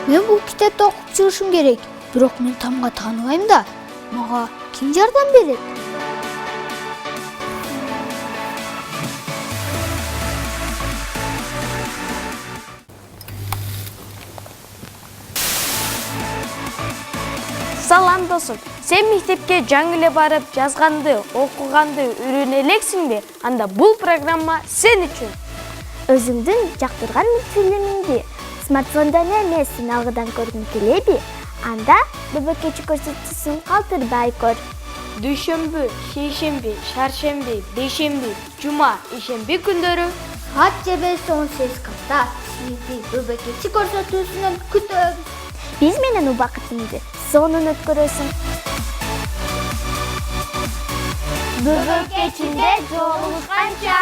Мен бул китепти окуп чыгышым керек. Бирок мен тамга тааныбайм да. Мага ким жардам берет? Салам досум, сен мектепке жаңы эле барып, жазганды, окуганды үйрөнө элексиңби? Анда бул программа сен үчүн. Өзүңдүн жактырган мультфильмиңди смартфондон эмес сыналгыдан көргүң келеби? Анда ББКчи көрсөтүүсүн калтырбай көр. Дүйшөмбү, шейшемби, шаршемби, бейшемби, жума, ишемби күндөрү Саат 18 катта сизди ББКчи көрсөтүүсүнөн күтөбүз. Биз менен убакытыңды сонун өткөрөсүң. ББКчиде жолугушканча.